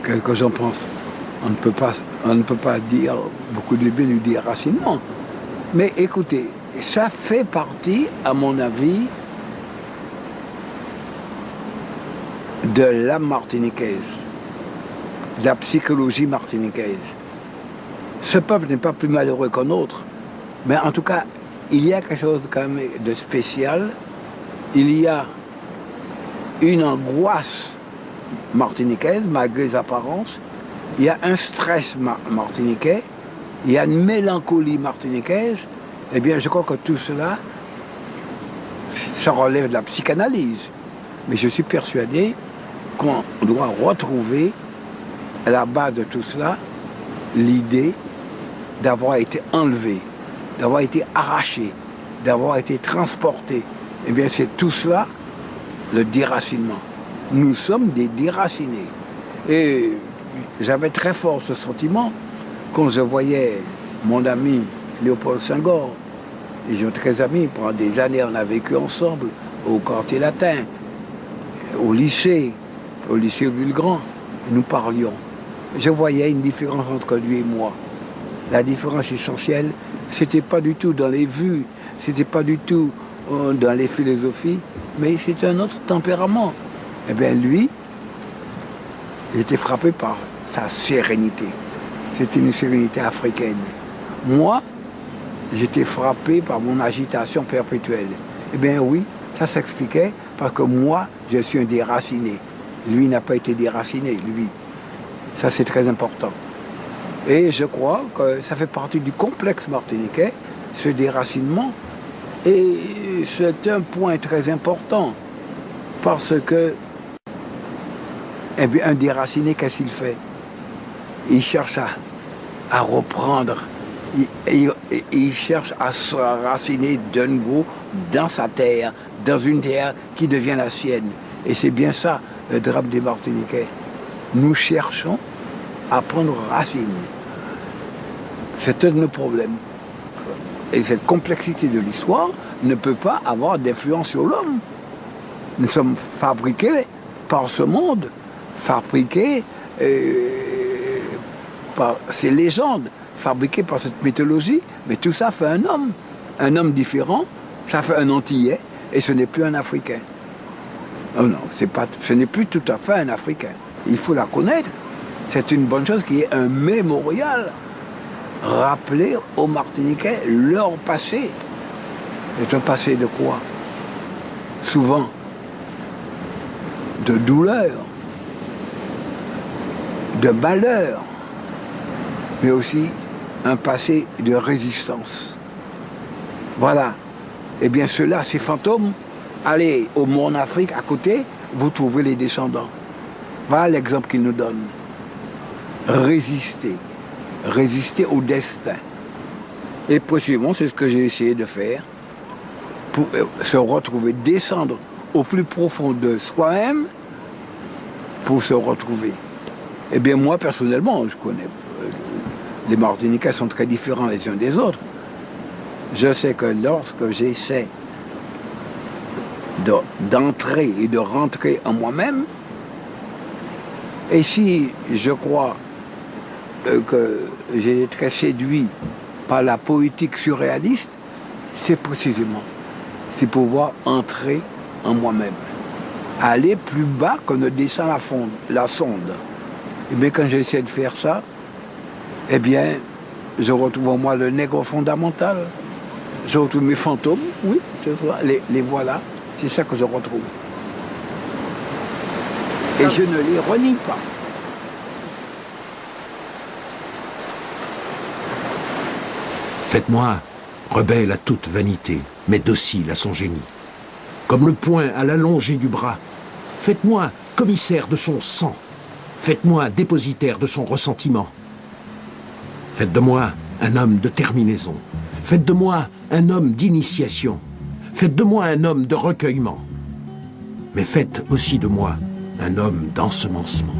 Qu'est-ce que j'en pense? On ne peut pas dire beaucoup de bien du déracinement. Mais écoutez, ça fait partie, à mon avis, de l'âme martiniquaise, de la psychologie martiniquaise. Ce peuple n'est pas plus malheureux qu'un autre, mais en tout cas, il y a quelque chose quand même de spécial. Il y a une angoisse martiniquaise, malgré les apparences. Il y a un stress martiniquais, il y a une mélancolie martiniquaise. Eh bien, je crois que tout cela, ça relève de la psychanalyse. Mais je suis persuadé qu'on doit retrouver, à la base de tout cela, l'idée d'avoir été enlevé, d'avoir été arraché, d'avoir été transporté. Eh bien, c'est tout cela, le déracinement. Nous sommes des déracinés. Et j'avais très fort ce sentiment quand je voyais mon ami Léopold Senghor, et je suis très amis, pendant des années on a vécu ensemble au quartier latin, au lycée Vulgrand, nous parlions. Je voyais une différence entre lui et moi. La différence essentielle, c'était pas du tout dans les vues, c'était pas du tout dans les philosophies, mais c'était un autre tempérament. Eh bien lui, il était frappé par sa sérénité. C'était une sérénité africaine. Moi, j'étais frappé par mon agitation perpétuelle. Eh bien oui, ça s'expliquait parce que moi, je suis un déraciné. Lui n'a pas été déraciné, lui. Ça, c'est très important. Et je crois que ça fait partie du complexe martiniquais, ce déracinement. Et c'est un point très important parce que, eh bien, un déraciné, qu'est-ce qu'il fait? Il cherche à reprendre, il cherche à se raciner de nouveau dans sa terre, dans une terre qui devient la sienne. Et c'est bien ça, le drame des Martiniquais. Nous cherchons à prendre racine. C'est un de nos problèmes. Et cette complexité de l'histoire ne peut pas avoir d'influence sur l'homme. Nous sommes fabriqués par ce monde, fabriqués par ces légendes, fabriquées par cette mythologie, mais tout ça fait un homme. Un homme différent, ça fait un Antillais, et ce n'est plus un Africain. Oh non, ce n'est plus tout à fait un Africain. Il faut la connaître. C'est une bonne chose qu'il y ait un mémorial. Rappeler aux Martiniquais leur passé. C'est un passé de quoi? Souvent de douleur, de malheur, mais aussi un passé de résistance. Voilà. Eh bien, ceux-là, ces fantômes, allez au Morne Afrique, à côté, vous trouvez les descendants. Voilà l'exemple qu'ils nous donnent. Résister. Résister au destin. Et précisément, c'est ce que j'ai essayé de faire pour se retrouver, descendre au plus profond de soi-même pour se retrouver. Eh bien, moi, personnellement, je connais... Les Martiniquais sont très différents les uns des autres. Je sais que lorsque j'essaie d'entrer et de rentrer en moi-même, et si je crois que j'ai été très séduit par la poétique surréaliste, c'est précisément, c'est pouvoir entrer en moi-même, aller plus bas que ne descend la sonde. Et bien quand j'essaie de faire ça, eh bien, je retrouve en moi le nègre fondamental. Je retrouve mes fantômes, oui, c'est ça, les voilà, c'est ça que je retrouve. Et je ne les renie pas. Faites-moi rebelle à toute vanité, mais docile à son génie. Comme le poing à l'allongée du bras, faites-moi commissaire de son sang. Faites-moi dépositaire de son ressentiment. Faites de moi un homme de terminaison. Faites de moi un homme d'initiation. Faites de moi un homme de recueillement. Mais faites aussi de moi un homme d'ensemencement.